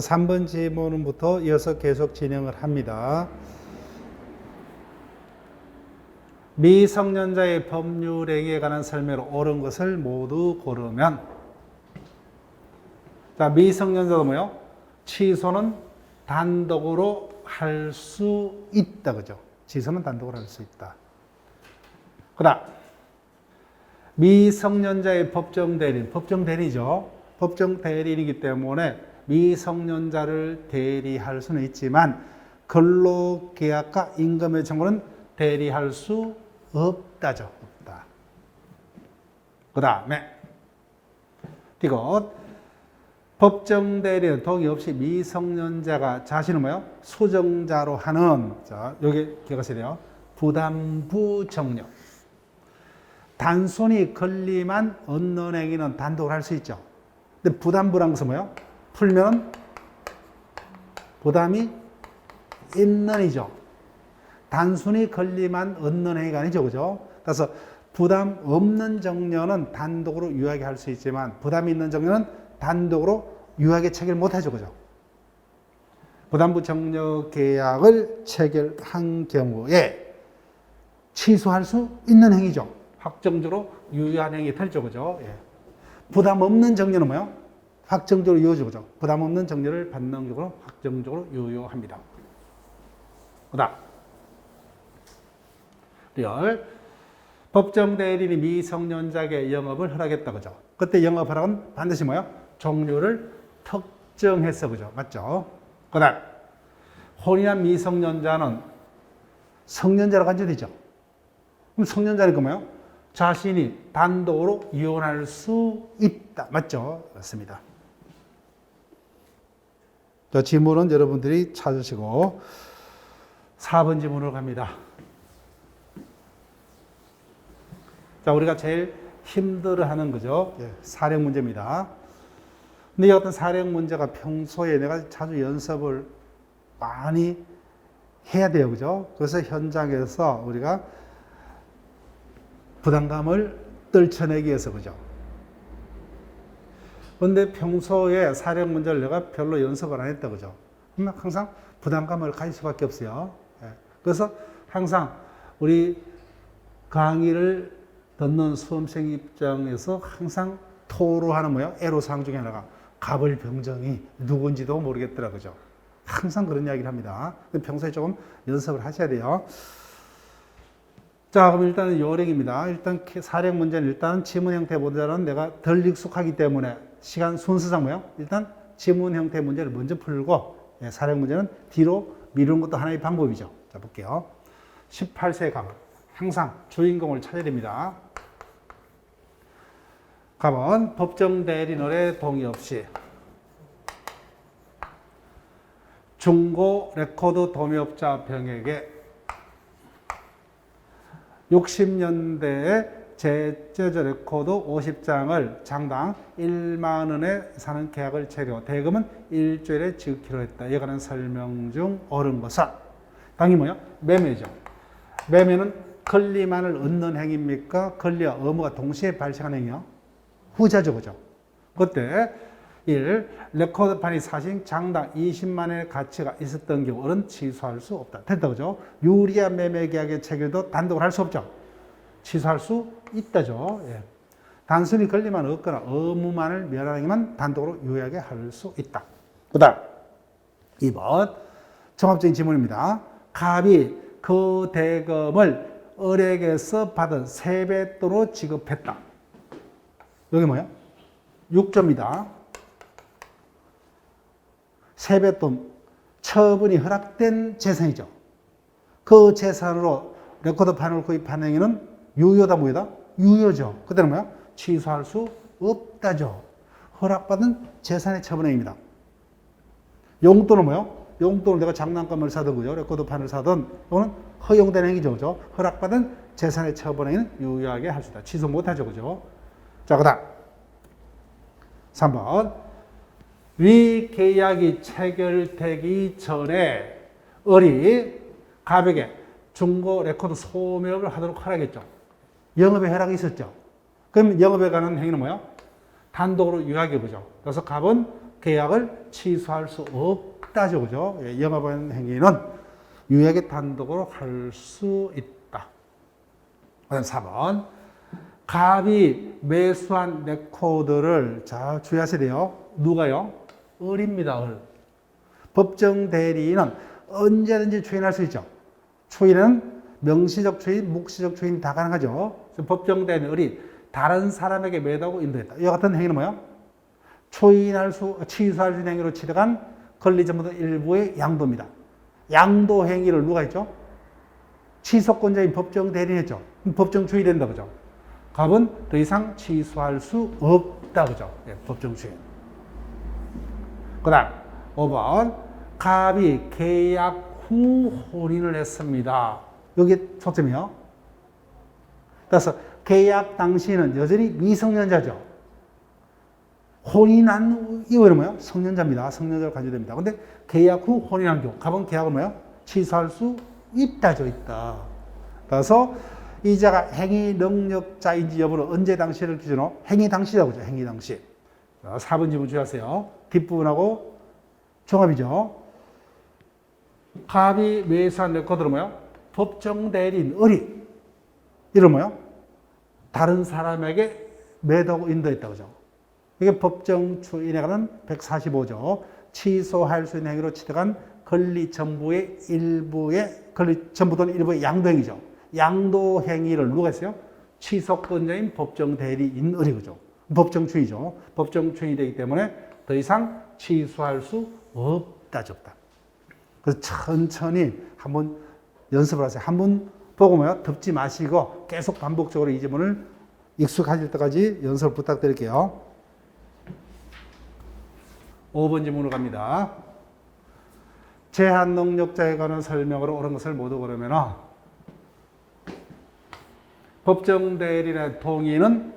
3번 지문부터 이어서 계속 진행을 합니다. 미성년자의 법률행위에 관한 설명으로 옳은 것을 모두 고르면, 자, 미성년자도 뭐요? 취소는 단독으로 할 수 있다, 그죠? 취소는 단독으로 할 수 있다. 그 다음, 미성년자의 법정 대리인, 법정 대리죠. 법정 대리인이기 때문에 미성년자를 대리할 수는 있지만 근로계약과 임금의 청구는 대리할 수 없다죠. 없다. 그 다음에 이것 법정 대리는 동의 없이 미성년자가 자신을 뭐요? 수정자로 하는, 자, 여기 기억하셔야 돼요. 부담부 정력. 단순히 권리만 얻는 행위는 단독으로 할 수 있죠. 근데 부담부란 것은 뭐예요? 풀면 부담이 있는 이죠. 단순히 권리만 얻는 행위가 아니죠. 그죠? 그래서 부담 없는 정려는 단독으로 유하게 할 수 있지만 부담이 있는 정려는 단독으로 유하게 체결 못 하죠. 그죠? 부담부 정려 계약을 체결한 경우에 취소할 수 있는 행위죠. 확정적으로 유효한 행위 탈죠. 그죠? 예. 부담 없는 정려는 뭐예요? 확정적으로 유효죠. 그죠? 부담 없는 정려를 반능적으로 확정적으로 유효합니다. 그 다음. 리얼. 법정 대리인이 미성년자에게 영업을 허락했다. 그죠? 그때 영업하라고는 반드시 뭐예요? 종류를 특정해서, 그죠? 맞죠? 그 다음. 혼인한 미성년자는 성년자라고 한 적이 있죠? 그럼 성년자니까 뭐예요? 자신이 단독으로 이혼할 수 있다. 맞죠? 맞습니다. 저 지문은 여러분들이 찾으시고 4번 지문으로 갑니다. 자, 우리가 제일 힘들어하는 거죠. 예, 사령 문제입니다. 근데 이 어떤 사령 문제가 평소에 내가 자주 연습을 많이 해야 돼요. 그죠? 그래서 현장에서 우리가 부담감을 떨쳐내기 위해서, 그죠? 근데 평소에 사령 문제를 내가 별로 연습을 안 했다, 그죠? 그러면 항상 부담감을 가질 수밖에 없어요. 예. 그래서 항상 우리 강의를 듣는 수험생 입장에서 항상 토로하는 뭐예요? 애로사항 중에 하나가 가벌병정이 누군지도 모르겠더라, 그죠? 항상 그런 이야기를 합니다. 평소에 조금 연습을 하셔야 돼요. 자, 그럼 일단은 요령입니다. 일단 사령 문제는 일단 지문 형태 문제는 내가 덜 익숙하기 때문에 시간 순서상 뭐예요? 일단 지문 형태 문제를 먼저 풀고, 예, 사령 문제는 뒤로 미루는 것도 하나의 방법이죠. 자, 볼게요. 18세 가문. 항상 주인공을 찾아야 됩니다. 가문, 법정 대리인의 동의 없이 중고 레코드 도매업자 병에게 60년대에 재저 레코드 50장을 장당 1만 원에 사는 계약을 체결, 대금은 일주일에 지급키로 했다. 이에 관한 설명 중 옳은 것은 당연히 뭐예요? 매매죠. 매매는 권리만을 얻는 행위입니까? 권리와 의무가 동시에 발생하는 행위요? 후자죠. 그죠? 그때 1. 레코드판이 사실 장당 20만 원의 가치가 있었던 경우는 취소할 수 없다. 됐다. 그죠? 유리한 매매 계약의 체결도 단독으로 할 수 없죠. 취소할 수 있다죠. 예. 단순히 권리만 얻거나 의무만을 멸하기만 단독으로 유효하게 할 수 있다. 그 다음 2번 종합적인 지문입니다. 갑이 그 대금을 을에게서 받은 세뱃돈으로 지급했다. 여기 뭐예요? 6조입니다. 세뱃돈, 처분이 허락된 재산이죠. 그 재산으로 레코드판을 구입한 행위는 유효다, 무효다? 유효죠. 그때는 뭐야? 취소할 수 없다죠. 허락받은 재산의 처분 행위입니다. 용돈은 뭐요? 용돈을 내가 장난감을 사든, 그죠? 레코드판을 사든, 이거는 허용된 행위죠. 그죠? 허락받은 재산의 처분 행위는 유효하게 할 수 있다. 취소 못하죠. 그죠? 자, 그 다음. 3번. 위 계약이 체결되기 전에 을이 갑에게 중고 레코드 소매업을 하도록 허락했죠. 영업의 허락이 있었죠. 그럼 영업에 관한 행위는 뭐예요? 단독으로 유효하게 보죠. 그래서 갑은 계약을 취소할 수 없다죠. 그죠? 예, 영업한 행위는 유예계 단독으로 할 수 있다. 그다음 4번. 갑이 매수한 레코드를 자 주의하셔야 돼요. 누가요? 을입니다. 을. 법정 대리인은 언제든지 추인할 수 있죠. 추인은 명시적 추인, 묵시적 추인 다 가능하죠. 법정 대리인 을이 다른 사람에게 매도하고 인도했다. 이와 같은 행위는 뭐예요? 취소할 수 있는 행위로 취득한 권리점부터 일부의 양도입니다. 양도 행위를 누가 했죠? 취소권자인 법정 대리인이 했죠. 법정 추인이 된다. 그죠? 갑은 더 이상 취소할 수 없다. 그죠? 예, 법정 추인. 그 다음 5번. 갑이 계약 후 혼인을 했습니다. 여기 초점이요. 그래서 계약 당시에는 여전히 미성년자죠. 혼인한 이후에는 뭐예요? 성년자입니다. 성년자를 가져야 됩니다. 근데 계약 후 혼인한 경우, 갑은 계약을 뭐예요? 취소할 수 있다죠, 있다. 그래서 이자가 행위 능력자인지 여부를 언제 당시를 기준으로 행위 당시라고 하죠. 행위 당시. 4번 지문 주의하세요. 뒷부분하고 종합이죠. 갑이 매수한 레코드는 뭐예요? 법정 대리인 을이 이런 뭐예요? 다른 사람에게 매도하고 인도했다. 그죠? 이게 법정 추인에 관한 145조. 취소할 수 있는 행위로 취득한 권리 전부의 일부의 권리 전부 또는 일부의 양도 행위죠. 양도 행위를 누가 했어요? 취소권자인 법정 대리인 을이 그죠. 법정 추이죠. 법정 추인이 되기 때문에 더 이상 취소할 수 없다. 적다. 그래서 천천히 한번 연습을 하세요. 한번 보고 뭐야? 덮지 마시고 계속 반복적으로 이 지문을 익숙하실 때까지 연습을 부탁드릴게요. 5번 지문으로 갑니다. 제한 능력자에 관한 설명으로 옳은 것을 모두 고르면 법정 대리인의 동의는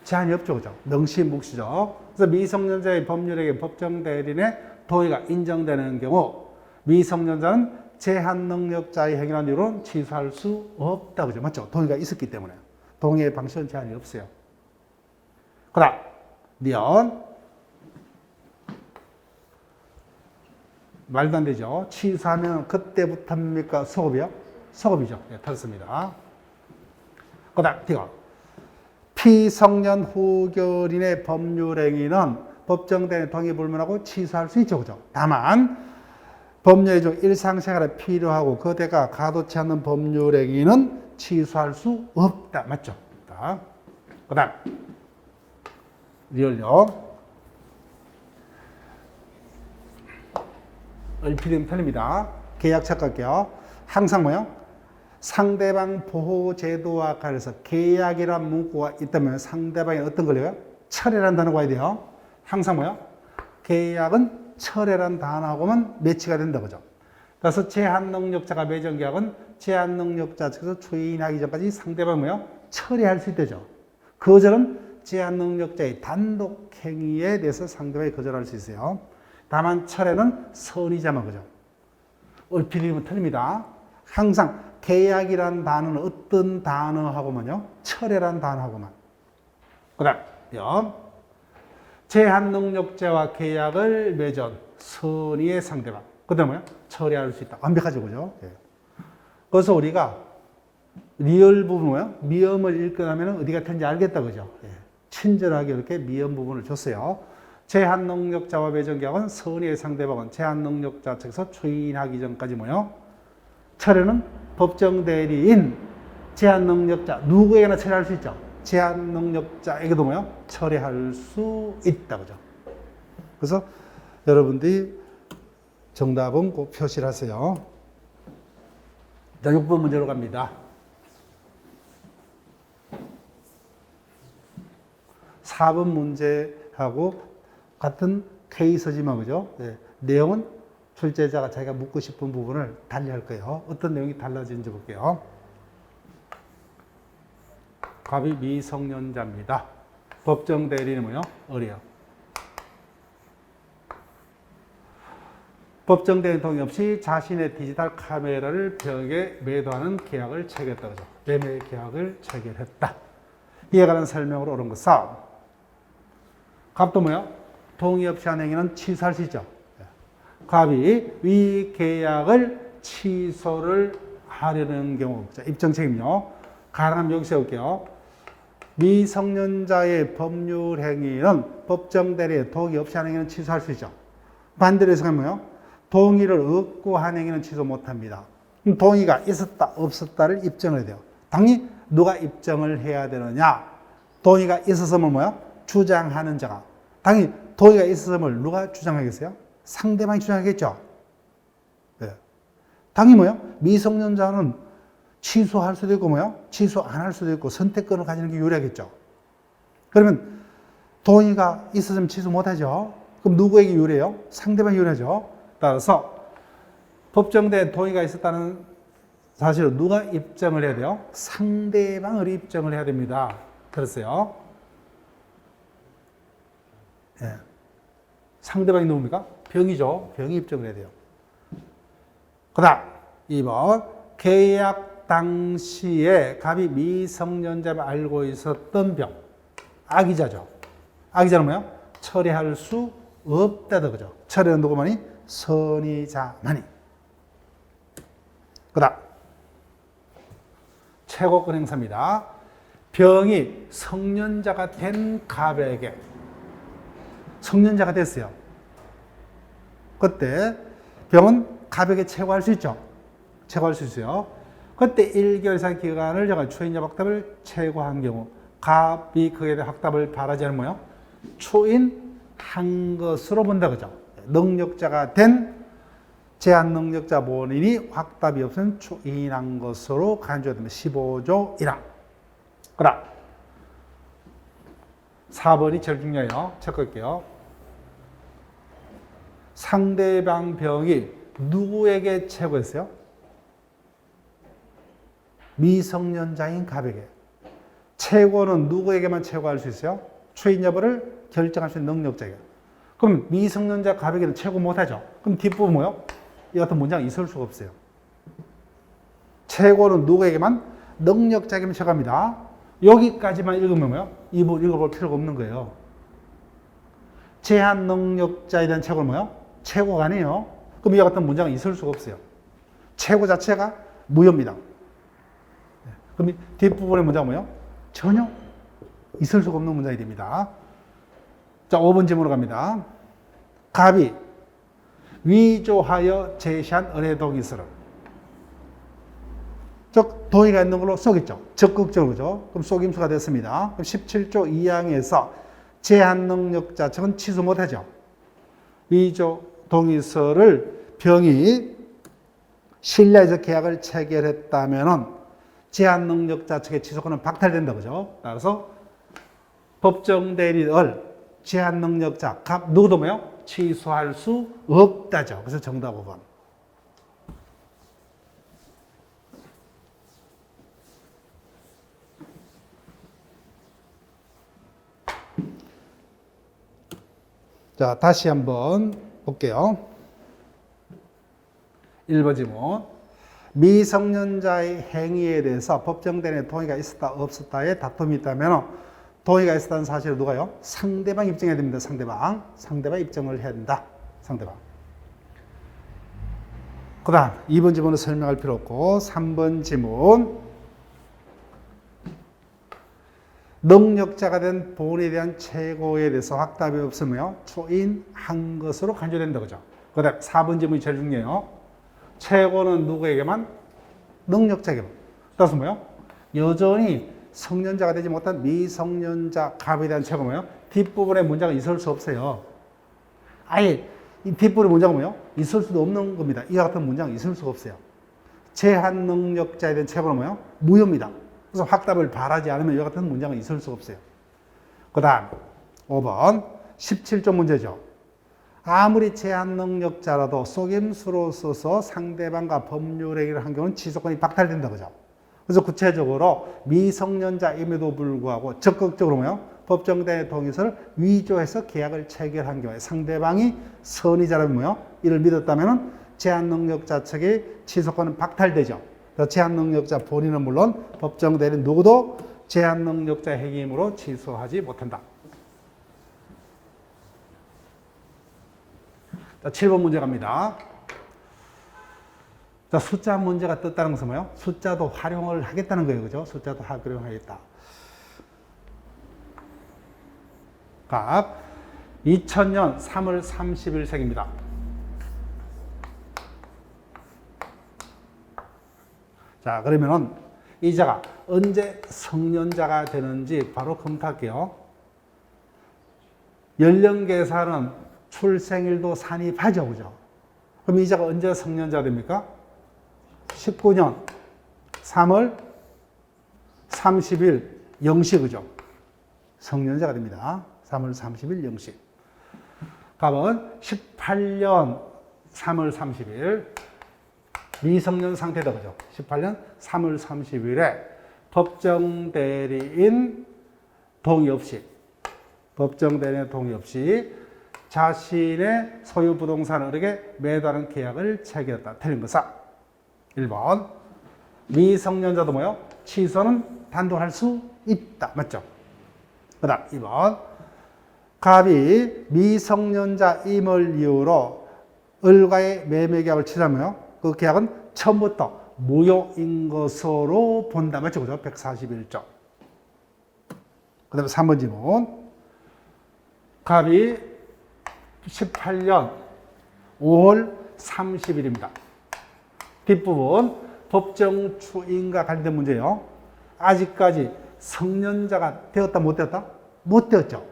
제한이 없죠. 그죠? 명시, 묵시죠. 그래서 미성년자의 법률에게 법정 대리인의 동의가 인정되는 경우 미성년자는 제한 능력자의 행위란 이유로 취소할 수 없다. 그죠? 맞죠? 동의가 있었기 때문에. 동의의 방식은 제한이 없어요. 그 다음, 면. 말도 안 되죠. 취소하면 그때부터입니까? 소급이요? 소급이죠. 예, 틀렸습니다. 그 다음, 이거. 피성년 후결인의 법률행위는 법정대리인의 동의 불문하고 취소할 수 있죠. 그죠? 다만, 법률의 중 일상생활에 필요하고 거대가 가도치 않는 법률행위는 취소할 수 없다. 맞죠? 그 다음, 리얼요. 얼피디면 틀립니다. 계약 체크할게요. 항상 뭐요? 상대방 보호 제도와 관련해서 계약이란 문구가 있다면 상대방이 어떤 걸요? 철회란 단어가 와야 돼요. 항상 뭐요? 계약은 철회란 단어하고만 매치가 된다. 그죠? 그래서 제한 능력자가 맺은 계약은 제한 능력자 측에서 추인하기 전까지 상대방 뭐요? 철회할 수 있다죠. 거절은 제한 능력자의 단독 행위에 대해서 상대방이 거절할 수 있어요. 다만 철회는 선의자만. 그죠? 얼핏이면 틀립니다. 항상 계약이란 단어는 어떤 단어하고만요? 철회란 단어하고만. 그 다음, 제한 능력자와 계약을 맺은 선의의 상대방. 그 다음에 뭐요? 철회할 수 있다. 완벽하죠. 그죠? 예. 그래서 우리가 리얼 부분 뭐요? 미음을 읽거나면 어디가 텐지 알겠다. 그죠? 예. 친절하게 이렇게 미음 부분을 줬어요. 제한 능력자와 맺은 계약은 선의의 상대방은 제한 능력자 측에서 추인하기 전까지 뭐요? 철회는 법정 대리인, 제한 능력자 누구에게나 철회할 수 있죠. 제한 능력자에게도 뭐요? 철회할 수 있다. 그죠? 그래서 여러분들이 정답은 꼭 표시를 하세요. 자, 6번 문제로 갑니다. 4번 문제하고 같은 케이스지만, 그죠? 네. 내용은 출제자가 자기가 묻고 싶은 부분을 달리 할 거예요. 어떤 내용이 달라지는지 볼게요. 갑이 미성년자입니다. 법정 대리인은 뭐요? 을이요. 법정 대리인 동의 없이 자신의 디지털 카메라를 벽에 매도하는 계약을 체결했다. 그죠? 매매 계약을 체결했다. 이에 관한 설명으로 옳은 것은 갑도 뭐요? 동의 없이 한 행위는 취소할 수 있죠. 갑이 위 계약을 취소를 하려는 경우. 자, 입증 책임요. 가능하면 여기 세울게요. 미성년자의 법률 행위는 법정 대리에 동의 없이 한 행위는 취소할 수 있죠. 반대로 해석하면 뭐예요? 동의를 얻고 한 행위는 취소 못합니다. 동의가 있었다 없었다를 입증을 해야 돼요. 당연히 누가 입증을 해야 되느냐? 동의가 있었음을 뭐예요? 주장하는 자가. 당연히 동의가 있었음을 누가 주장하겠어요? 상대방이 주장하겠죠. 네. 당연히 뭐예요? 미성년자는 취소할 수도 있고 뭐요? 취소 안 할 수도 있고 선택권을 가지는 게 유리하겠죠. 그러면 동의가 있었으면 취소 못하죠. 그럼 누구에게 유리해요? 상대방이 유리하죠. 따라서 법정대에 동의가 있었다는 사실을 누가 입증을 해야 돼요? 상대방을 입증을 해야 됩니다. 그랬어요. 예. 상대방이 누굽니까? 병이죠. 병이 입증을 해야 돼요. 그 다음 2번 계약 당시에 갑이 미성년자를 알고 있었던 병. 악의자죠. 악의자는 뭐예요? 처리할 수 없다도 그죠. 처리는 누구만이? 선의자만이. 그 다음 최고권 행사입니다. 병이 성년자가 된 갑에게 성년자가 됐어요. 그때 병은 갑에게 최고할 수 있죠. 최고할 수 있어요. 그때 1개월 이상 기간을 정한 추인자 확답을 최고한 경우 갑이 그에 대한 확답을 바라지 않으면 뭐예요? 추인한 것으로 본다 그죠. 능력자가 된 제한 능력자 본인이 확답이 없으면 추인한 것으로 간주가 됩니다. 15조 1항. 그 다음 4번이 제일 중요해요. 체크할게요. 상대방 병이 누구에게 최고했어요? 미성년자인 갑에게. 최고는 누구에게만 최고할 수 있어요? 추인 여부를 결정할 수 있는 능력자에게. 그럼 미성년자 갑에게는 최고 못하죠. 그럼 뒷부분 뭐요? 이 같은 문장이 있을 수가 없어요. 최고는 누구에게만? 능력자에게만 최고합니다. 여기까지만 읽으면 뭐요? 이 부분 읽어볼 필요가 없는 거예요. 제한 능력자에 대한 최고는 뭐요? 최고가 아니에요. 그럼 이 같은 문장이 있을 수가 없어요. 최고 자체가 무효입니다. 그럼 뒷부분의 문장은 뭐예요? 전혀 있을 수가 없는 문장이 됩니다. 자, 5번 질문으로 갑니다. 갑이 위조하여 제시한 은혜 동의서를 즉 동의가 있는 걸로 쏘겠죠. 적극적으로 그죠. 그럼 쏘김수가 됐습니다. 그럼 17조 2항에서 제한 능력자 측은 취소 못하죠. 위조 동의서를 병이 신뢰적 계약을 체결했다면은 제한 능력자 측의 취소권은 박탈된다 그죠. 따라서 법정 대리를 제한 능력자 갑 누구도 뭐요? 취소할 수 없다죠. 그래서 정답 5번. 자, 다시 한번 볼게요. 1번 질문. 미성년자의 행위에 대해서 법정대리인의 동의가 있었다 없었다에 다툼이 있다면 동의가 있었다는 사실을 누가요? 상대방 입증해야 됩니다. 상대방 입증을 해야 된다. 상대방. 그 다음 2번 질문은 설명할 필요 없고 3번 질문. 능력자가 된 본에 대한 최고에 대해서 확답이 없으며 초인한 것으로 간주된다. 그죠? 그 다음 4번 질문이 제일 중요해요. 최고는 누구에게만? 능력자에게만. 따라서 뭐예요? 여전히 성년자가 되지 못한 미성년자 갑에 대한 최고 뭐예요? 뒷부분에 문장은 있을 수 없어요. 아예 이 뒷부분의 문장은 뭐예요? 있을 수도 없는 겁니다. 이와 같은 문장은 있을 수가 없어요. 제한 능력자에 대한 최고는 뭐예요? 무효입니다. 그래서 확답을 바라지 않으면 이와 같은 문장은 있을 수가 없어요. 그 다음 5번 17조 문제죠. 아무리 제한 능력자라도 속임수로 써서 상대방과 법률 행위를 한 경우는 취소권이 박탈된다 그죠. 그래서 구체적으로 미성년자임에도 불구하고 적극적으로 뭐요? 법정대리인의 동의서를 위조해서 계약을 체결한 경우에 상대방이 선의자라면 뭐요? 이를 믿었다면 제한 능력자 측의 취소권은 박탈되죠. 제한 능력자 본인은 물론 법정대리인 누구도 제한 능력자 행위임으로 취소하지 못한다. 자, 7번 문제 갑니다. 자, 숫자 문제가 떴다는 것은 뭐예요? 숫자도 활용을 하겠다는 거예요. 그죠? 숫자도 활용하겠다. 각 2000년 3월 30일생입니다. 자, 그러면은 이 자가 언제 성년자가 되는지 바로 검토할게요. 연령 계산은 출생일도 산입하죠. 그죠? 그럼 이 자가 언제 성년자 됩니까? 19년 3월 30일 0시, 그죠? 성년자가 됩니다. 3월 30일 0시. 답은 18년 3월 30일 미성년 상태다, 그죠? 18년 3월 30일에 법정 대리인 동의 없이 자신의 소유 부동산을에게 매도하는 계약을 체결했다. 틀린 것은 1번 미성년자도 뭐요? 취소는 단독할 수 있다. 맞죠? 그 다음 2번 갑이 미성년자임을 이유로 을과의 매매 계약을 취소하면요, 그 계약은 처음부터 무효인 것으로 본다. 맞죠? 그죠? 141조. 그 다음에 3번 질문. 갑이 18년 5월 30일입니다. 뒷부분 법정 추인과 관련된 문제예요. 아직까지 성년자가 되었다, 못 되었다? 못 되었죠.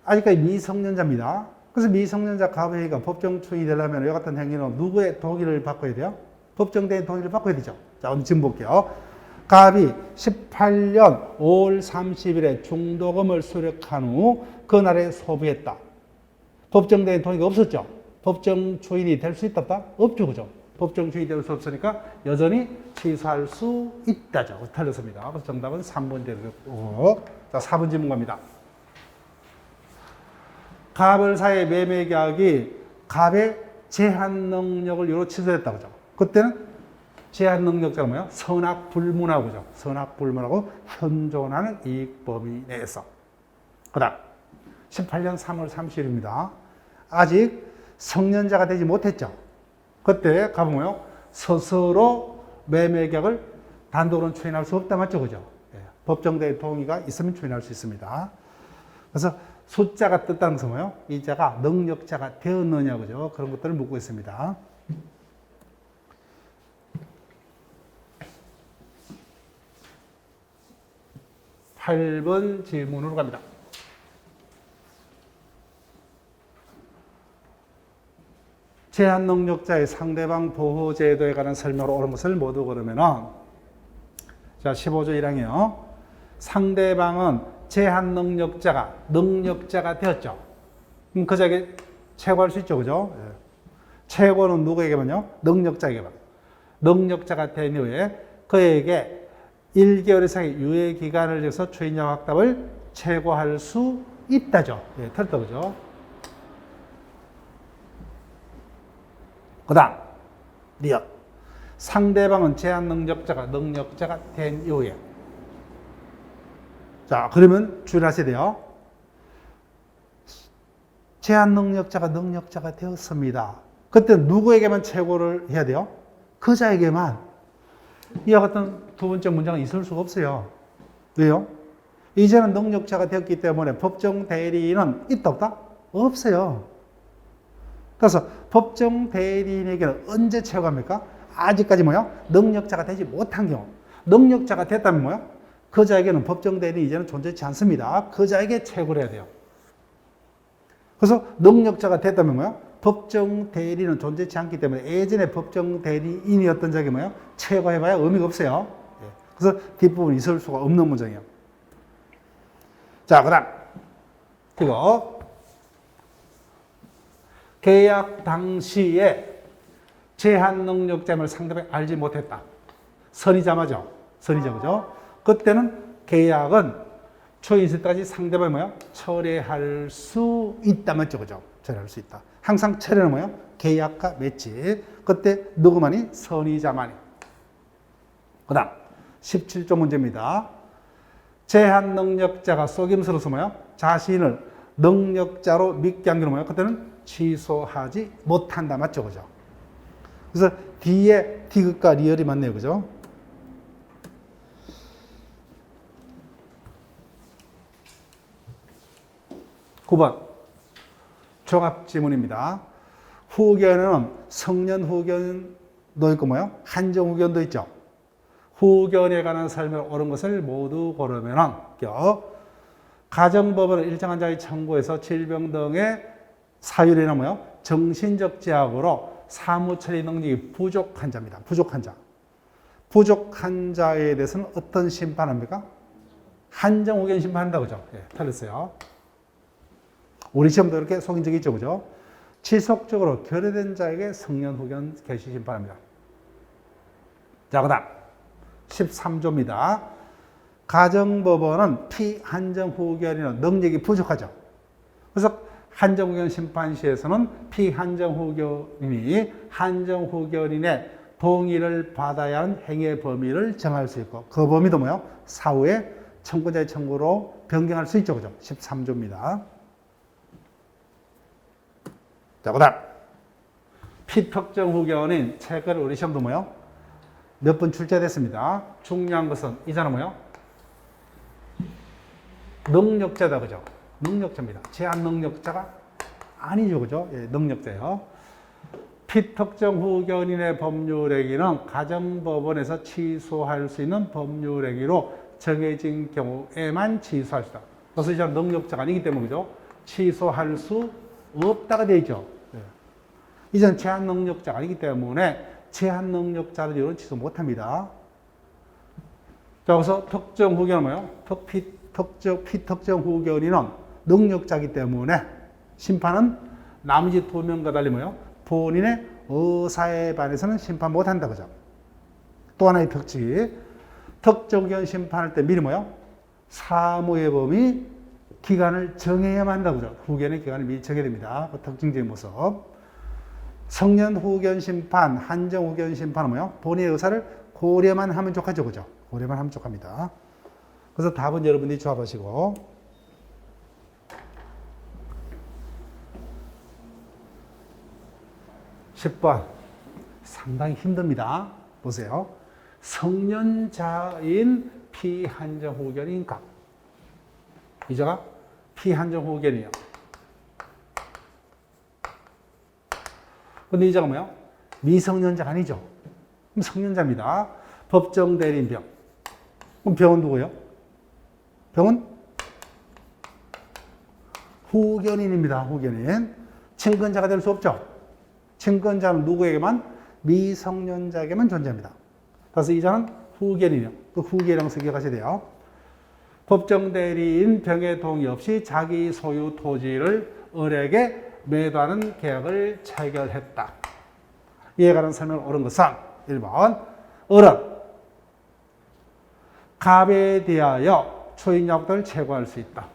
아직까지 미성년자입니다. 그래서 미성년자 갑의가 법정 추인이 되려면 이 같은 행위는 누구의 동의를 받고야 돼요? 법정대의 동의를 받고야 되죠. 자, 오늘 지금 볼게요. 갑이 18년 5월 30일에 중도금을 수령한 후 그날에 소비했다. 법정대의 동의가 없었죠. 법정 추인이 될 수 있다, 없다? 없죠, 그죠? 법정 추인이 될 수 없으니까 여전히 취소할 수 있다죠. 틀렸습니다. 그래서 정답은 3번 되고, 자, 4번 질문 갑니다. 갑을사의 매매 계약이 갑의 제한 능력을 이유로 취소했다, 그죠? 그때는 제한 능력자가 뭐예요? 선악불문하고, 그죠? 선악불문하고 현존하는 이익 범위 내에서. 그 다음 18년 3월 30일입니다. 아직 성년자가 되지 못했죠. 그때 갑은 뭐예요? 스스로 매매 계약을 단독으로는 추인할 수 없다, 맞죠? 그죠? 예. 법정대의 동의가 있으면 추인할 수 있습니다. 그래서 숫자가 떴다는 것은 뭐예요? 이 자가 능력자가 되었느냐, 그죠? 그런 것들을 묻고 있습니다. (8번) 질문으로 갑니다. 제한 능력자의 상대방 보호 제도에 관한 설명으로 옳은 것을 모두 고르면은, 자, 15조 1항이요. 상대방은 제한 능력자가 되었죠. 그럼 그 자리에 최고할 수 있죠, 그죠? 예. 최고는 누구에게만요? 능력자에게만. 능력자가 된 이후에 그에게 1개월 이상의 유예 기간을 줘서 추인자 확답을 최고할 수 있다죠. 예, 틀렸다, 그죠? 그 다음, 리엇. 상대방은 제한 능력자가 된 이후에. 자, 그러면 주의하셔야 돼요. 제한 능력자가 되었습니다. 그때 누구에게만 최고를 해야 돼요? 그 자에게만. 이와 같은 두 번째 문장은 있을 수가 없어요. 왜요? 이제는 능력자가 되었기 때문에 법정 대리인은 있다, 없다? 없어요. 그래서 법정 대리인에게는 언제 최고합니까? 아직까지 뭐요? 능력자가 되지 못한 경우. 능력자가 됐다면 뭐요? 그 자에게는 법정 대리인이 이제는 존재하지 않습니다. 그 자에게 최고를 해야 돼요. 그래서 능력자가 됐다면 뭐요? 법정 대리인은 존재하지 않기 때문에 예전에 법정 대리인이었던 자에게 뭐요? 최고해봐야 의미가 없어요. 그래서 뒷부분이 있을 수가 없는 문장이에요. 자, 그 다음 이거 계약 당시에 제한 능력자임을 상대방이 알지 못했다. 선의자마죠. 선의자, 그죠? 그때는 계약은 추인 있을 때까지 상대방이 뭐야? 철회할 수 있다. 맞죠? 그죠? 철회할 수 있다. 항상 철회는 뭐야? 계약과 맺지. 그때 누구만이? 선의자만이. 그 다음 17조 문제입니다. 제한 능력자가 속임수로서 뭐야? 자신을 능력자로 믿게 한 경우 뭐야? 그때는 취소하지 못한다. 맞죠? 그죠? 그래서 D에 디귿과 리얼이 맞네요. 그죠? (9번) 종합지문입니다. 후견은 성년 후견도 있고 뭐요? 한정 후견도 있죠. 후견에 관한 설명을 옳은 것을 모두 고르면은 가정법원은 일정한 자의 청구에서 질병 등의 사유리나 뭐요? 정신적 제약으로 사무처리 능력이 부족한 자입니다. 부족한 자. 부족한 자에 대해서는 어떤 심판합니까? 한정 후견 심판한다고 그죠? 예, 틀렸어요. 우리 시험도 이렇게 속인 적이 있죠. 그죠? 지속적으로 결여된 자에게 성년 후견 개시 심판합니다. 자, 그 다음 13조입니다. 가정법원은 피한정 후견인은 능력이 부족하죠. 그래서 한정 후견 심판시에서는 피한정 후견인이 한정 후견인의 동의를 받아야 하는 행위의 범위를 정할 수 있고 그 범위도 뭐요? 사후에 청구자의 청구로 변경할 수 있죠. 그죠? 13조입니다. 자, 그 다음 피특정 후견인 최근 우리 시험도 뭐요? 몇 번 출제됐습니다. 중요한 것은 이자는 뭐요? 능력자다. 그죠? 능력자입니다. 제한 능력자가 아니죠. 그죠? 예, 능력자예요. 피특정 후견인의 법률행위는 가정법원에서 취소할 수 있는 법률행위로 정해진 경우에만 취소할 수 있다. 그래서 이제 능력자가 아니기 때문에 그죠? 취소할 수 없다가 되어 있죠. 예. 이제는 제한 능력자가 아니기 때문에 제한 능력자를 이유로 취소 못합니다. 자, 그래서 특정 후견은 뭐예요? 피특정 후견인은 능력자이기 때문에 심판은 나머지 두 명과 달리 뭐예요? 본인의 의사에 반해서는 심판 못한다. 그죠? 또 하나의 특징이 특정 후견 심판할 때 미리 뭐예요? 사무의 범위 기간을 정해야만 한다. 그죠? 후견의 기간을 미리 정해야 됩니다. 그 특징적인 모습. 성년 후견 심판, 한정 후견 심판은 뭐예요? 본인의 의사를 고려만 하면 족하죠. 그죠? 고려만 하면 족합니다. 그래서 답은 여러분들이 조합하시고 10번 상당히 힘듭니다. 보세요. 성년자인 피한정 후견인 각. 이자가 피한정 후견이에요. 근데 이자가 뭐예요? 미성년자가 아니죠. 그럼 성년자입니다. 법정 대리인 병. 그럼 병은 누구예요? 병은 후견인입니다. 후견인. 친권자가 될 수 없죠. 친권자는 누구에게만? 미성년자에게만 존재합니다. 그래서 이자는 후견인이에요. 그 후견이라고 기억하셔야 돼요. 법정 대리인 병의 동의 없이 자기 소유 토지를 을에게 매도하는 계약을 체결했다. 이에 관한 설명을 옳은 것은 1번 을은 갑에 대하여 초인약도를 최고할 수 있다.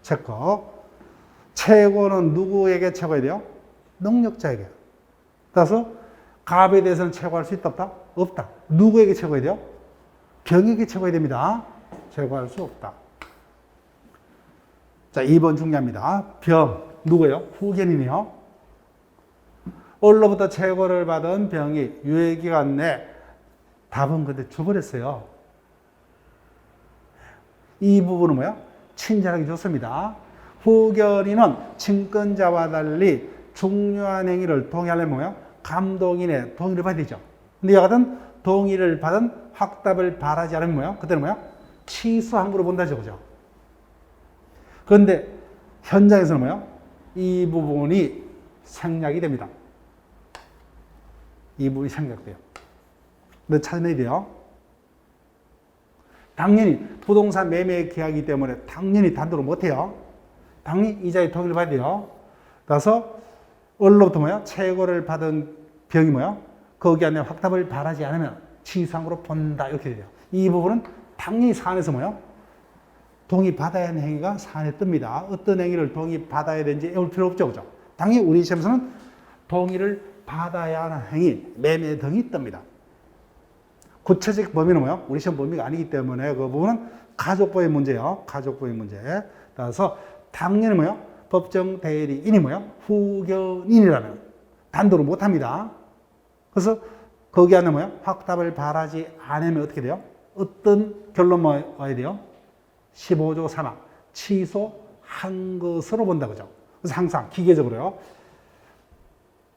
체크. 최고는 누구에게 최고해야 돼요? 능력자에게. 따라서 갑에 대해서는 최고할 수 있다 없다? 없다. 누구에게 최고해야 돼요? 병에게 최고해야 됩니다. 최고할 수 없다. 자, 2번 중요합니다. 병. 누구예요? 후견인이요. 을로부터 최고를 받은 병이 유예기간 내 답은 근데 줘버렸어요. 이 부분은 뭐야? 친절하게 줬습니다. 후견인은 친권자와 달리 중요한 행위를 동의하려면 뭐야? 감독인의 동의를 받아야 되죠. 근데 이와 같은 동의를 받은 확답을 바라지 않으면 뭐야? 그때는 뭐야? 취소한 거로 본다죠. 그죠? 그런데 현장에서는 뭐야? 이 부분이 생략이 됩니다. 이 부분이 생략돼요. 근데 찾아내야 돼요. 당연히 부동산 매매 계약이기 때문에 당연히 단독으로 못해요. 당연히 이자의 동의를 받아야 돼요. 따라서 을로부터 뭐야? 최고를 받은 병이 뭐야? 거기 안에 확답을 바라지 않으면 취소항으로 본다. 이렇게 돼요. 이 부분은 당연히 사안에서 뭐야? 동의받아야 하는 행위가 사안에 뜹니다. 어떤 행위를 동의받아야 되는지 외울 필요 없죠. 그죠? 당연히 우리 시험에서는 동의를 받아야 하는 행위, 매매 등이 뜹니다. 구체적 범위는 뭐예요? 우리 시험 범위가 아니기 때문에 그 부분은 가족법의 문제예요. 가족법의 문제. 따라서 당연히 뭐예요? 법정 대리인이 뭐야? 후견인이라면 단도로 못합니다. 그래서 거기 안에 뭐야? 확답을 바라지 않으면 어떻게 돼요? 어떤 결론만 와야 돼요? 15조 3항 취소한 것으로 본다 그죠? 그래서 항상 기계적으로요.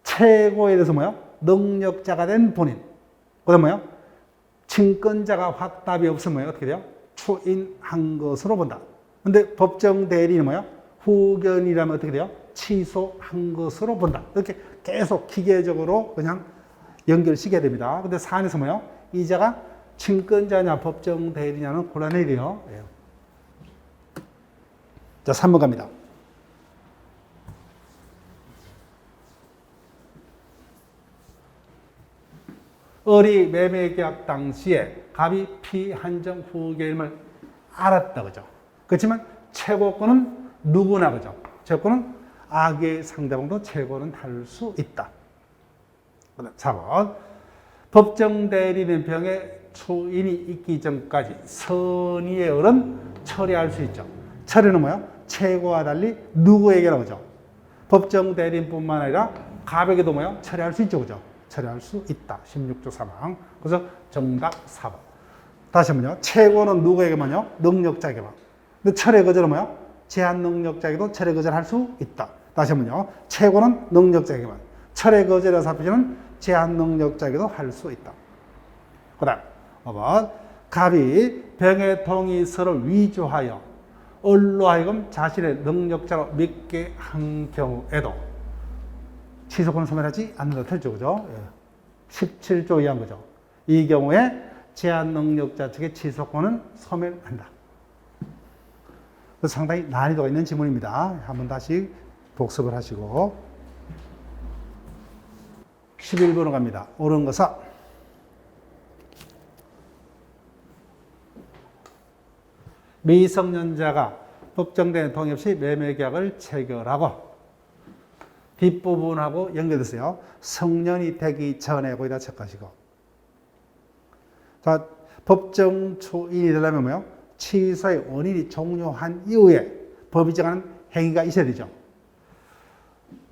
최고에 대해서 뭐야? 능력자가 된 본인. 그다음 뭐야? 친권자가 확답이 없으면 어떻게 돼요? 추인한 것으로 본다. 근데 법정 대리인은 뭐야? 후견이라면 어떻게 돼요? 취소한 것으로 본다. 이렇게 계속 기계적으로 그냥 연결시켜야 됩니다. 근데 사안에서 뭐요? 이자가 친권자냐 법정 대리냐는 곤란해야 돼요. 예. 자, 3번 갑니다. 을이 매매계약 당시에 갑이 피한정 후견임을 알았다 그죠? 그렇지만 최고권은 누구나 그죠? 최고권은 악의 상대방도 최고는 할 수 있다. 4번 법정 대리인 병에 초인이 있기 전까지 선의의 을은 처리할 수 있죠. 처리는 뭐야? 최고와 달리 누구에게나 그죠? 법정 대리인뿐만 아니라 갑에게도 뭐야? 처리할 수 있죠 그죠? 처리할 수 있다. 16조 3항. 그래서 정답 4번. 다시 한번요. 최고는 누구에게만요? 능력자에게만. 근데 철회 거절은 뭐야? 제한 능력자에게도 철회 거절할 수 있다. 다시 한번요. 최고는 능력자에게만. 철회 거절의 사표시는 제한 능력자에게도 할 수 있다. 그 다음 5번 갑이 병의 동의서를 위조하여 을로 하여금 자신의 능력자로 믿게 한 경우에도 취소권을 소멸하지 않는다. 틀죠, 그죠? 17조 이한 거죠. 이 경우에 제한 능력자 측의 취소권은 소멸한다. 상당히 난이도가 있는 지문입니다. 한번 다시 복습을 하시고 11번으로 갑니다. 옳은 것은 미성년자가 법정된 동의 없이 매매계약을 체결하고 뒷부분하고 연결됐어요. 성년이 되기 전에 거기다 체크하시고. 자, 법정 초인이 되려면 뭐요? 취소의 원인이 종료한 이후에 법이 정하는 행위가 있어야 되죠.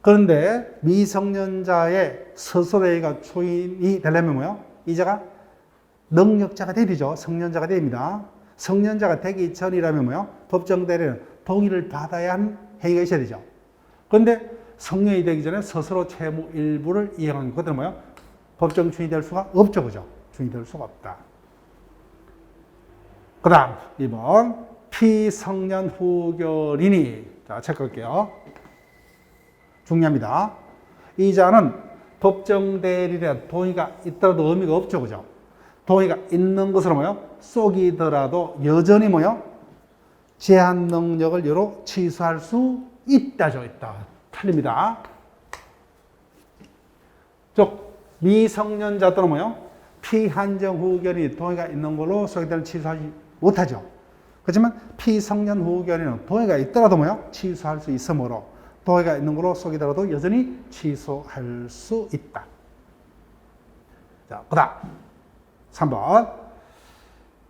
그런데 미성년자의 스스로가 초인이 되려면 뭐요? 이자가 능력자가 돼야 되죠. 성년자가 됩니다. 성년자가 되기 전이라면 뭐요? 법정 대리는 동의를 받아야 하는 행위가 있어야 되죠. 그런데 성년이 되기 전에 스스로 채무 일부를 이행한 것들은 뭐예요? 법정 주인이 될 수가 없죠. 그죠? 주인이 될 수가 없다. 그 다음 2번 피성년 후견인이 자 체크할게요. 중요합니다. 이자는 법정 대리에 동의가 있더라도 의미가 없죠. 그죠? 동의가 있는 것으로 뭐예요? 속이더라도 여전히 뭐예요? 제한 능력을 여로 취소할 수 있다죠. 있다. 틀립니다. 즉 미성년자 또는 뭐요? 피한정 후견이 동의가 있는 걸로 소개되는 취소하지 못하죠. 그렇지만 피성년 후견인은 동의가 있더라도 뭐요? 취소할 수 있으므로 동의가 있는 걸로 속이더라도 여전히 취소할 수 있다. 자, 그다음 3번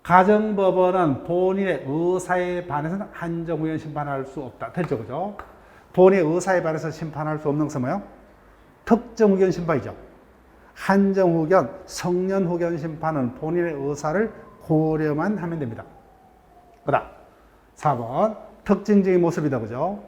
가정법원은 본인의 의사에 반해서는 한정후견 심판할 수 없다. 됐죠, 그죠? 본인의 의사에 반해서 심판할 수 없는 것은 뭐예요? 특정후견 심판이죠. 한정후견, 성년후견 심판은 본인의 의사를 고려만 하면 됩니다. 그 다음 4번 특징적인 모습이다. 그죠?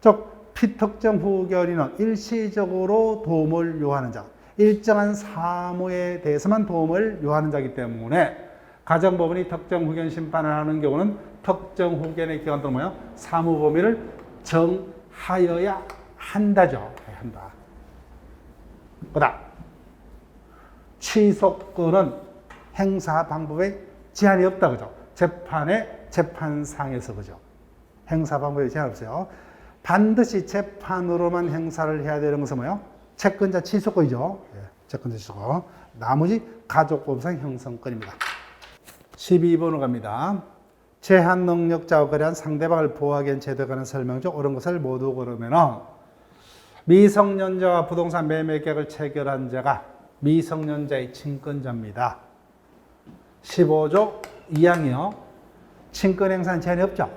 즉 피특정 후견인은 일시적으로 도움을 요하는 자, 일정한 사무에 대해서만 도움을 요하는 자이기 때문에 가정법원이 특정 후견 심판을 하는 경우는 특정 후견의 기간 동안 뭐예요? 사무 범위를 정하여야 한다죠. 한다. 그 다음 취소권은 행사 방법에 제한이 없다. 그죠? 재판상에서 그죠? 행사 방법에 제한 없어요. 반드시 재판으로만 행사를 해야 되는 것은 뭐예요? 채권자 취소권이죠. 채권자 취소권. 나머지 가족법상 형성권입니다. 12번으로 갑니다. 제한 능력자와 거래한 상대방을 보호하기 위한 제도에 관한 설명 중 옳은 것을 모두 고르면 미성년자와 부동산 매매 계약을 체결한 자가 미성년자의 친권자입니다. 15조 2항이요. 친권 행사는 제한이 없죠.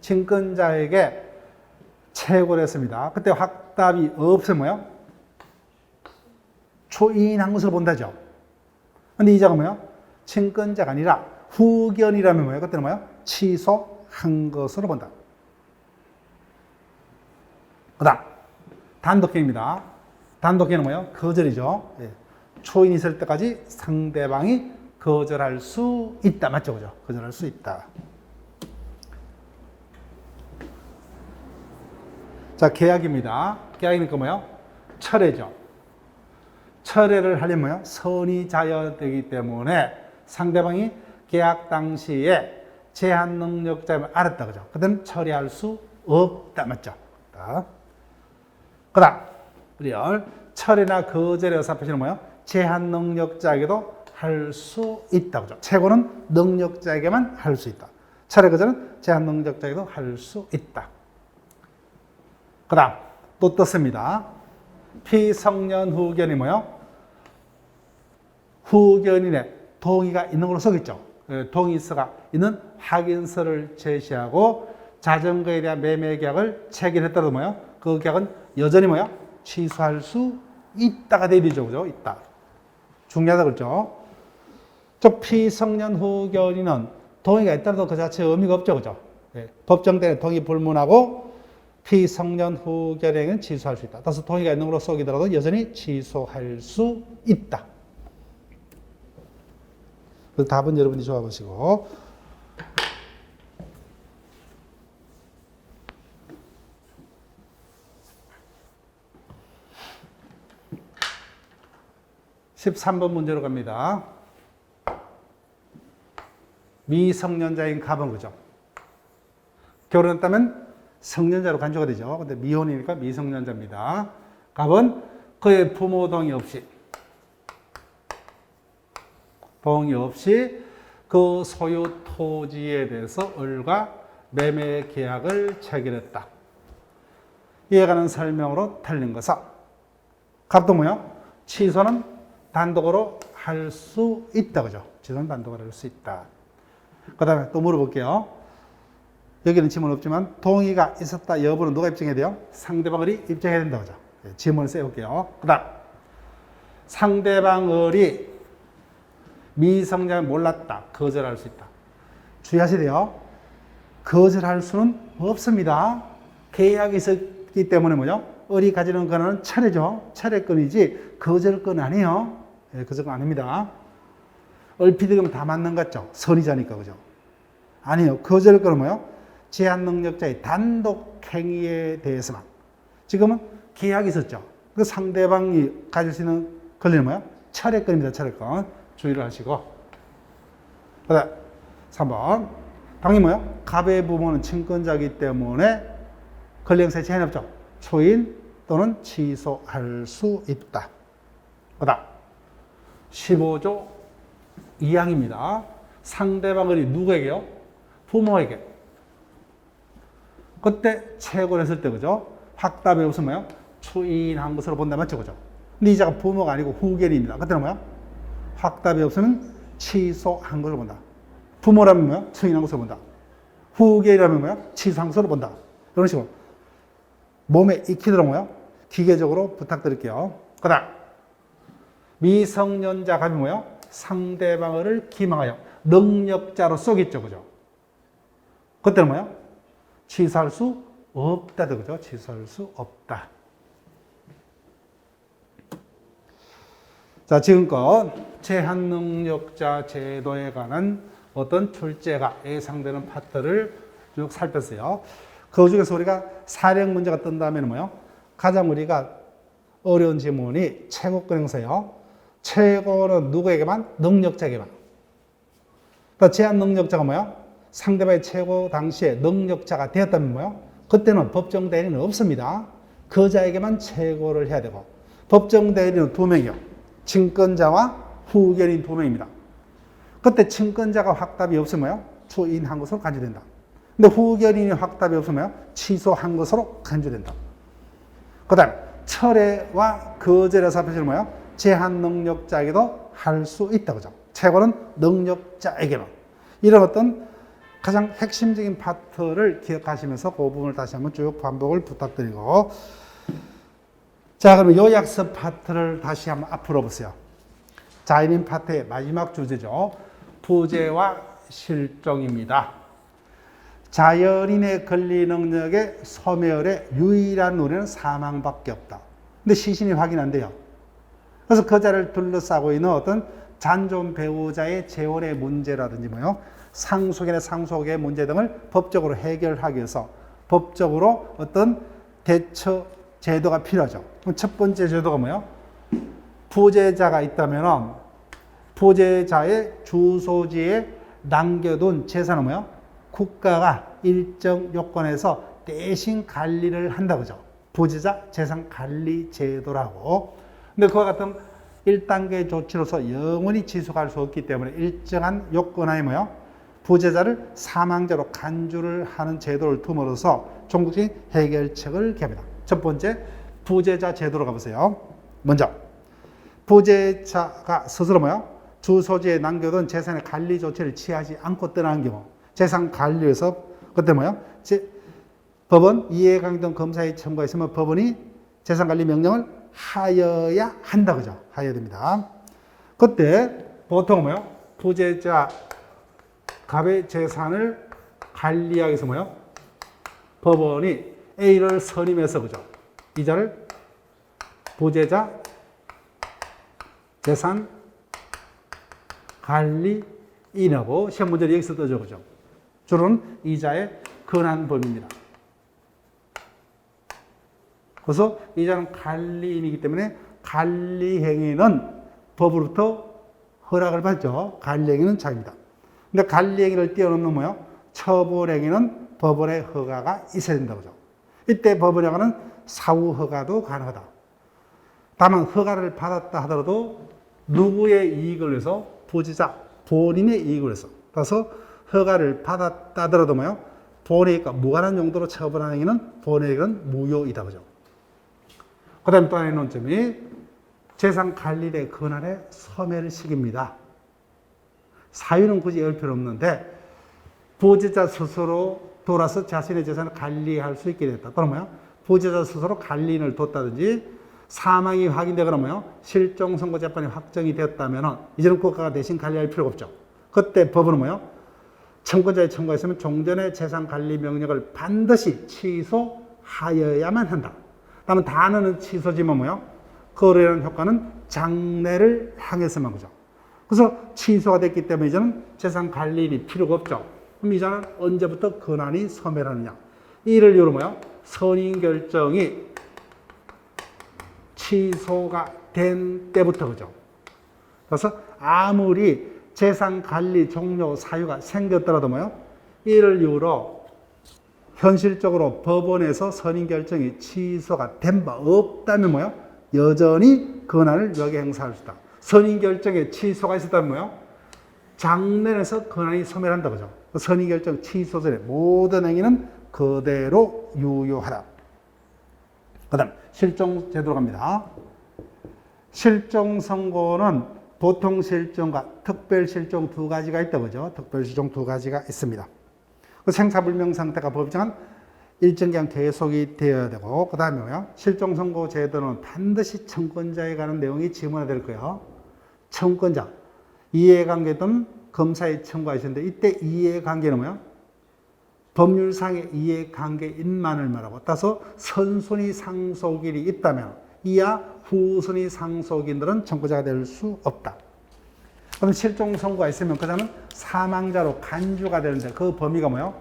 친권자에게 최고를 했습니다. 그때 확답이 없으면 뭐요? 초인한 것으로 본다죠. 근데 이 자가 뭐요? 친권자가 아니라 후견이라면 뭐예요? 그때는 뭐예요? 취소한 것으로 본다. 그 다음, 단독행입니다. 단독행은 뭐예요? 거절이죠. 예. 초인이 있을 때까지 상대방이 거절할 수 있다. 맞죠? 그죠? 거절할 수 있다. 자, 계약입니다. 계약이니까 뭐예요? 철회죠. 철회를 하려면 뭐예요? 선이 자여되기 때문에 상대방이 계약 당시에 제한 능력자임을 알았다. 그죠? 그때는 철회할 수 없다. 맞죠? 그 다음, 철회나 거절의 의사표시는 뭐예요? 제한 능력자에게도 할 수 있다. 그죠? 최고는 능력자에게만 할 수 있다. 철회 거절은 제한 능력자에게도 할 수 있다. 그 다음, 또 떴습니다. 피성년 후견이 뭐예요? 후견인의 동의가 있는 걸로 써있죠. 동의서가 있는 확인서를 제시하고 자전거에 대한 매매 계약을 체결했다도 뭐예요? 그 계약은 여전히 뭐예요? 취소할 수 있다가 되죠. 그죠? 있다. 중요하다 그랬죠. 저 피성년 후견인은 동의가 있다도 그 자체에 의미가 없죠. 그죠? 법정 때문에 동의 불문하고 피성년 후견행은 취소할 수 있다. 따라서 동의가 있는 걸로 쏘기더라도 여전히 취소할 수 있다. 그 답은 여러분이 좋아보시고. (13번) 문제로 갑니다. 미성년자인 갑은 그죠? 결혼했다면 성년자로 간주가 되죠. 근데 미혼이니까 미성년자입니다. 갑은 그의 부모 동의 없이 그 소유 토지에 대해서 을과 매매 계약을 체결했다. 이에 관한 설명으로 틀린 것은 갑도 뭐요? 취소는 단독으로 할 수 있다. 그죠? 취소는 단독으로 할 수 있다. 그 다음에 또 물어볼게요. 여기는 질문 없지만 동의가 있었다 여부는 누가 입증해야 돼요? 상대방이 입증해야 된다. 그죠? 질문을 써볼게요. 그 다음 상대방이 미성년을 몰랐다. 거절할 수 있다. 주의하셔야 돼요. 거절할 수는 없습니다. 계약이 있었기 때문에 뭐죠? 을이 가지는 권한은 철회죠. 철회권이지 거절권 아니에요. 거절권 아닙니다. 얼핏 읽으면 다 맞는 것 같죠? 선의자니까 그죠? 아니요. 거절권은 뭐예요? 제한 능력자의 단독 행위에 대해서만. 지금은 계약이 있었죠. 그 상대방이 가질 수 있는 권리는 뭐예요? 철회권입니다. 철회권. 주의를 하시고. 그 다음 3번. 당연히 뭐예요? 갑의 부모는 친권자이기 때문에 권리 행사에 제한이 없죠. 초인 또는 취소할 수 있다. 그 다음 15조 2항입니다. 상대방이 누구에게요? 부모에게. 그때 채권을 했을 때 그죠? 확답이 없으면 뭐예요? 추인한 것으로 본다. 맞죠? 그죠? 근데 이 자가 부모가 아니고 후견입니다. 그때는 뭐예요? 확답이 없으면 취소한 것으로 본다. 부모라면 뭐예요? 추인한 것으로 본다. 후견이라면 뭐예요? 취소한 것으로 본다. 이런 식으로 몸에 익히도록 뭐예요? 기계적으로 부탁드릴게요. 그 다음 미성년자 갑이 뭐예요? 상대방을 기망하여 능력자로 쏘겠죠. 그죠? 그때는 뭐예요? 취소할 수 없다. 그죠? 취소할 수 없다. 자, 지금껏 제한능력자 제도에 관한 어떤 출제가 예상되는 파트를 쭉 살폈어요. 그 중에서 우리가 사령 문제가 뜬다면 뭐예요? 가장 우리가 어려운 지문이 최고권 행사예요. 최고는 누구에게만? 능력자에게만. 그러니까 제한 능력자가 뭐예요? 상대방의 최고 당시에 능력자가 되었다면 뭐예요? 그때는 법정 대리는 없습니다. 그 자에게만 최고를 해야 되고 법정 대리는 2명이요. 친권자와 후견인 2명입니다. 그때 친권자가 확답이 없으면 추인한 것으로 간주된다. 근데 후견인이 확답이 없으면 취소한 것으로 간주된다. 그 다음 철회와 거절의 사표시는 뭐예요? 제한 능력자에게도 할 수 있다. 그죠? 최고는 능력자에게만. 이런 어떤 가장 핵심적인 파트를 기억하시면서 그 부분을 다시 한번 쭉 반복을 부탁드리고, 자, 그럼 요약서 파트를 다시 한번 앞으로 보세요. 자연인 파트의 마지막 주제죠. 부재와 실종입니다. 자연인의 권리 능력의 소멸의 유일한 우려는 사망밖에 없다. 근데 시신이 확인 안 돼요. 그래서 그 자를 둘러싸고 있는 어떤 잔존 배우자의 재혼의 문제라든지 뭐요, 상속인의 상속의 문제 등을 법적으로 해결하기 위해서 법적으로 어떤 대처 제도가 필요하죠. 그럼 첫 번째 제도가 뭐예요? 부재자가 있다면 부재자의 주소지에 남겨둔 재산은 뭐예요? 국가가 일정 요건에서 대신 관리를 한다 그죠. 부재자 재산 관리 제도라고. 근데 그와 같은 1단계 조치로서 영원히 지속할 수 없기 때문에 일정한 요건 하에 뭐예요? 부재자를 사망자로 간주를 하는 제도를 둠으로써 종국적인 해결책을 개합니다. 첫 번째, 부재자 제도로 가보세요. 먼저, 부재자가 스스로 뭐예요? 주소지에 남겨둔 재산의 관리 조치를 취하지 않고 떠나는 경우, 재산 관리에서 그때 뭐예요? 법원 이해관계 등 검사의 청구가 있으면 법원이 재산 관리 명령을 하여야 한다 그죠? 하여야 됩니다. 그때 보통 뭐예요? 부재자 갑의 재산을 관리하기 위해서 뭐예요? 법원이 A를 선임해서 그죠? 이자를 부재자 재산 관리인하고 시험 문제를 여기서 떠죠 그죠? 주로는 이자의 근한범위입니다. 그래서 이자는 관리인이기 때문에 관리행위는 법으로부터 허락을 받죠. 관리행위는 자유입니다. 근데 관리행위를 뛰어넘는 뭐예요? 처벌행위는 법원의 허가가 있어야 된다고 하죠. 이때 법원의 허가는 사후 허가도 가능하다. 다만 허가를 받았다 하더라도 누구의 이익을 위해서? 부재자 본인의 이익을 위해서. 그래서 허가를 받았다 하더라도 뭐예요? 본회의가 무관한 용도로 처벌하는 행위는 본회의는 무효이다 그죠. 그 다음에 또 하나의 논점이 재산 관리의 권한의 소멸을 시킵니다. 사유는 굳이 열 필요 없는데 부재자 스스로 돌아서 자신의 재산을 관리할 수 있게 됐다. 또는 뭐야? 부재자 스스로 관리인을 뒀다든지 사망이 확인되거나 뭐요? 실종 선고 재판이 확정이 되었다면 이제는 국가가 대신 관리할 필요가 없죠. 그때 법원은 뭐요? 청구자의 청구가 있으면 종전의 재산 관리 명령을 반드시 취소하여야만 한다. 다만 단어는 취소지만 뭐요? 거래라는 효과는 장래를 향해서만 그죠. 그래서 취소가 됐기 때문에 이제는 재산 관리인이 필요가 없죠. 그럼 이자는 언제부터 권한이 소멸하느냐? 이를 이유로 뭐요? 선임 결정이 취소가 된 때부터 그죠. 그래서 아무리 재산 관리 종료 사유가 생겼더라도 뭐요? 이를 이유로 현실적으로 법원에서 선임 결정이 취소가 된 바 없다면 뭐요? 여전히 권한을 여기 행사할 수 있다. 선임 결정에 취소가 있었다면 뭐요? 장래에서 권한이 소멸한다 그죠. 선임 결정 취소 전에 모든 행위는 그대로 유효하다. 그 다음 실종 제도로 갑니다. 실종 선고는 보통 실종과 특별 실종 두 가지가 있다 그죠. 특별 실종 두 가지가 있습니다. 그 생사불명 상태가 법정한 일정 기간 계속이 되어야 되고, 그 다음에 뭐야? 실종 선고 제도는 반드시 청권자에 관한 내용이 지문화될 거예요. 청권자, 이해관계 또는 검사의 청구가 있었는데 이때 이해관계는 뭐야? 법률상의 이해관계인만을 말하고, 따라서 선순위 상속인이 있다면 이하 후순위 상속인들은 청구자가 될 수 없다. 그럼 실종 선고가 있으면 그 사람은 사망자로 간주가 되는데 그 범위가 뭐예요?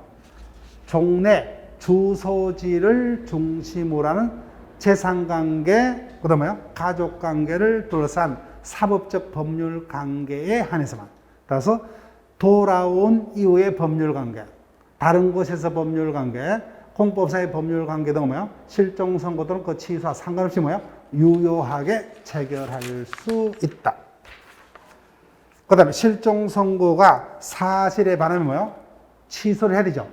종래 주소지를 중심으로 하는 재산관계, 그 다음에 가족관계를 둘러싼 사법적 법률관계에 한해서만. 따라서 돌아온 이후의 법률관계, 다른 곳에서 법률관계, 공법상의 법률관계 등은 뭐예요? 실종 선고들은 그 취소와 상관없이 뭐예요? 유효하게 체결할 수 있다. 그 다음에 실종 선고가 사실에 반하면 뭐예요? 취소를 해야 되죠.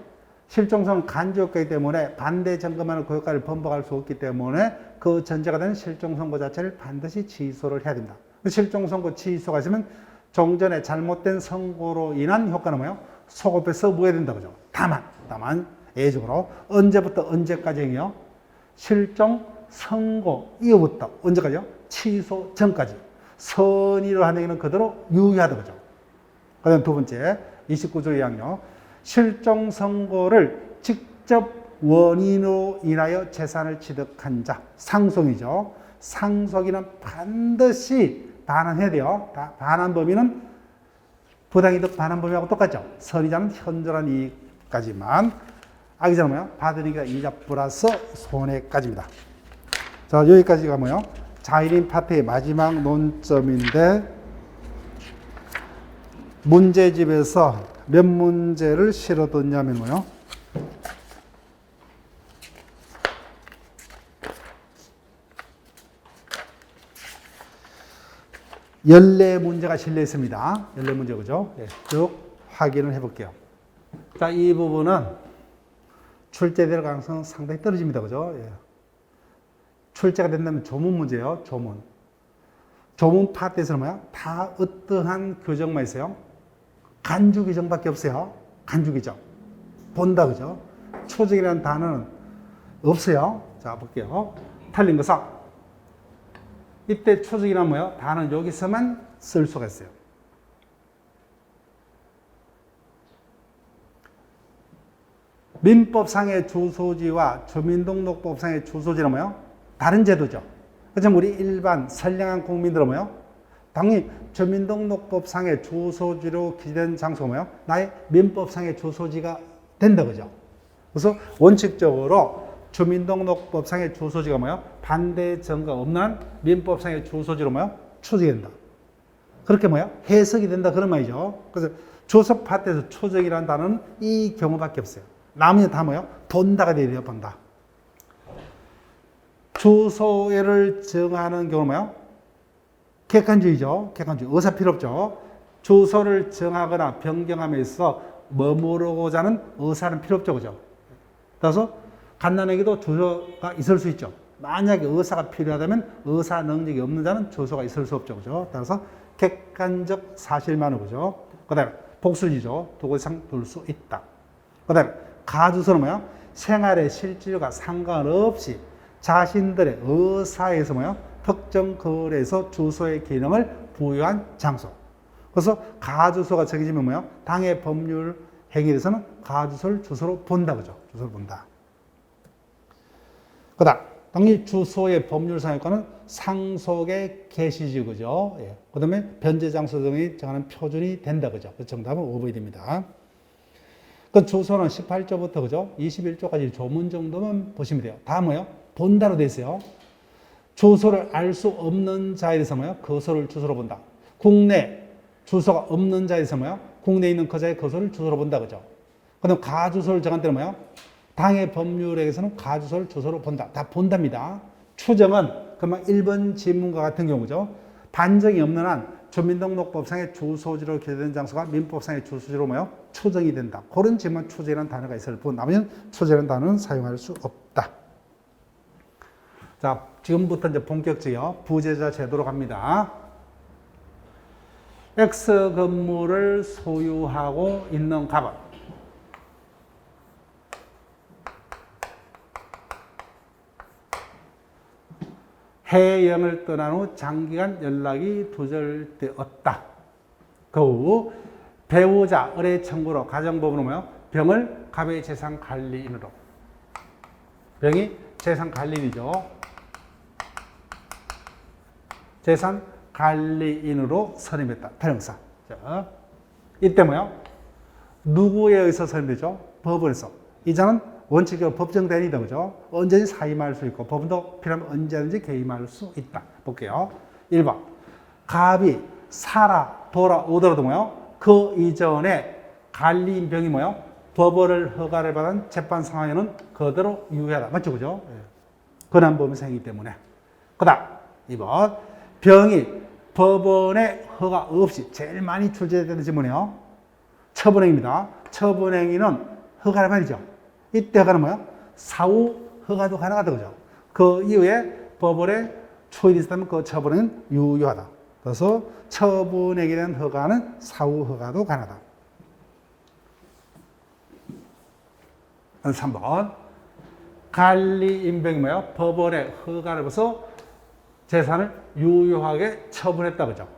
실종 선고는 간주효과이기 때문에 반대 점검하는 그 효과를 번복할 수 없기 때문에 그 전제가 되는 실종 선고 자체를 반드시 취소를 해야 됩니다. 실종 선고 취소가 있으면 종전에 잘못된 선고로 인한 효과는 뭐예요? 소급해서 뭐해야 된다 그죠? 다만 예적으로 언제부터 언제까지요? 실종 선고 이후부터 언제까지요? 취소 전까지 선의로 하는 얘기는 그대로 유효하다 그죠? 그다음 두 번째 29조 2항요. 실종 선고를 직접 원인으로 인하여 재산을 취득한 자 상속이죠. 상속인은 반드시 반환해야 돼요. 반환 범위는 부당이득 반환 범위하고 똑같죠. 선의자는 현저한 이익까지만 악의자는 뭐요? 받은 이익이 이자 플러스 손해까지입니다. 자, 여기까지가 뭐요? 자일인 파트의 마지막 논점인데 문제집에서 몇 문제를 실어뒀냐면 뭐요? 14문제가 실려 있습니다. 14문제 그죠? 예, 쭉 확인을 해볼게요. 자, 이 부분은 출제될 가능성은 상당히 떨어집니다. 그죠? 예. 출제가 된다면 조문 문제예요. 조문. 조문 파트에서는 뭐야? 다 어떠한 규정만 있어요? 간주 규정밖에 없어요. 간주 규정. 본다. 그죠? 초적이라는 단어는 없어요. 자, 볼게요. 틀린 것은 이때 초적이란 뭐예요? 단어는 여기서만 쓸 수가 있어요. 민법상의 주소지와 주민등록법상의 주소지는 뭐예요? 다른 제도죠. 그렇지만 우리 일반 선량한 국민들은 뭐예요? 당연히 주민등록법상의 주소지로 기재된 장소가 뭐예요? 나의 민법상의 주소지가 된다. 그죠? 그래서 원칙적으로 주민등록법상의 주소지가 뭐예요? 반대 전가 없는 민법상의 주소지로 뭐예요? 추적이 된다. 그렇게 뭐예요? 해석이 된다. 그런 말이죠. 그래서 주석 파트에서 추적이라는 단어는 이 경우밖에 없어요. 나머지 다 뭐예요? 본다가 돼야 돼요. 본다. 주소를 정하는 경우는 뭐예요? 객관주의죠. 객관주의. 의사 필요 없죠. 주소를 정하거나 변경함에서 머무르고자 하는 의사는 필요 없죠. 그죠? 따라서 갓난에게도 주소가 있을 수 있죠. 만약에 의사가 필요하다면 의사 능력이 없는 자는 주소가 있을 수 없죠. 그죠? 따라서 객관적 사실만으로 그죠? 그 다음에 복수지죠. 두 곳 이상 둘 수 있다. 그 다음에 가주소는 뭐야? 생활의 실질과 상관없이 자신들의 의사에서 뭐야? 특정 거래에서 주소의 기능을 부여한 장소. 그래서 가주소가 정해지면 뭐야? 당의 법률 행위에 대해서는 가주소를 주소로 본다. 그죠? 주소를 본다. 그 다음, 당연히 주소의 법률상효과는 상속의 개시지, 그죠? 예. 그 다음에 변제 장소 등이 정하는 표준이 된다. 그죠? 그 정답은 5번이 됩니다. 그 주소는 18조부터, 그죠? 21조까지 조문 정도만 보시면 돼요. 다 뭐예요? 본다로 돼 있어요. 주소를 알 수 없는 자에 대해서 뭐예요? 거소를 주소로 본다. 국내 주소가 없는 자에 대해서 뭐예요? 국내에 있는 그 자의 거소를 주소로 본다. 그죠? 그 다음 가주소를 정한 때는 뭐예요? 당의 법률에서는 가주소를 주소로 본다. 다 본답니다. 추정은 그만 1번 지문과 같은 경우죠. 반정이 없는 한 주민등록법상의 주소지로 기재된 장소가 민법상의 주소지로 뭐예요? 추정이 된다. 그런 지문 추정이라는 단어가 있을 뿐 나머지는 추정이라는 단어는 사용할 수 없다. 자, 지금부터 이제 본격적이요. 부재자 제도로 갑니다. X 건물을 소유하고 있는 갑은 해영을 떠난 후 장기간 연락이 두절되었다. 그 후 배우자 의뢰 청구로 가정법으로 뭐요? 병을 갑의 재산 관리인으로. 병이 재산 관리인이죠. 재산 관리인으로 선임했다. 탈영사. 자, 이때 뭐요? 누구에 의해서 선임되죠? 법원에서. 이자는 원칙적으로 법정 대리이다. 그죠? 언제든지 사임할 수 있고, 법원도 필요하면 언제든지 개임할 수 있다. 볼게요. 1번. 갑이 돌아오더라도 뭐요? 그 이전에 관리인 병이 뭐요? 법원을 허가를 받은 재판 상황에는 그대로 유효하다. 맞죠? 그죠? 권한범위상이기 때문에. 그 다음. 2번. 병이 법원의 허가 없이 제일 많이 출제되는 지문이요. 처분행위입니다. 처분행위는 허가를 받이죠. 이때 허가는 뭐야? 사후 허가도 가능하다. 그죠? 그 이후에 법원에 초일이 있었다면 그 처분은 유효하다. 그래서 처분행위에 대한 허가는 사후 허가도 가능하다. 3번. 관리인병이 뭐야? 법원의 허가를 받아서 재산을 유효하게 처분했다. 그죠?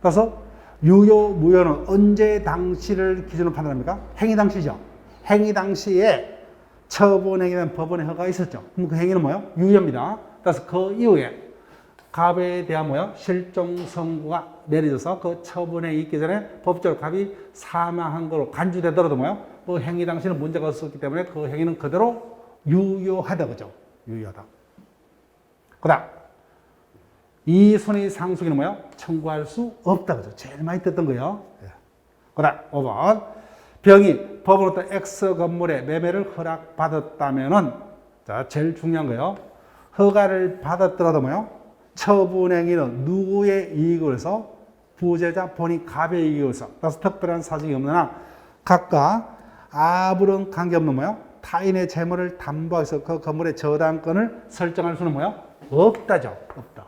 그래서 유효, 무효는 언제 당시를 기준으로 판단합니까? 행위 당시죠. 행위 당시에 처분행위에 대한 법원의 허가가 있었죠. 그럼 그 행위는 뭐예요? 유효입니다. 그래서 그 이후에 갑에 대한 뭐예요? 실종 선고가 내려져서 그 처분행위 있기 전에 법적으로 갑이 사망한 거로 간주되더라도 뭐예요? 그 행위 당시는 문제가 없었기 때문에 그 행위는 그대로 유효하다. 그죠? 유효하다. 그 다음. 이손의 상속인은 뭐야? 청구할 수 없다. 그죠? 제일 많이 듣던 거예요. 그 다음, 5번. 병이 법으로부터 X 건물의 매매를 허락받았다면은, 자, 제일 중요한 거예요. 허가를 받았더라도 뭐요? 처분행위는 누구의 이익을 위해서? 부재자 본인 갑의 이익을 위해서. 그래서 특별한 사정이 없는 한 각각 아무런 관계없는 뭐요? 타인의 재물을 담보해서 그 건물의 저당권을 설정할 수는 뭐요? 없다죠. 없다.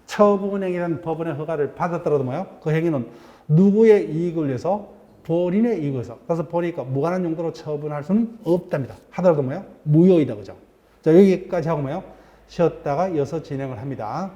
처분행위는 법원의 허가를 받았더라도 뭐요? 그 행위는 누구의 이익을 위해서? 본인의 이익을 위해서. 그래서 보니까 무관한 용도로 처분할 수는 없답니다. 하더라도 뭐요? 무효이다. 그죠? 자, 여기까지 하고 뭐요? 쉬었다가 이어서 진행을 합니다.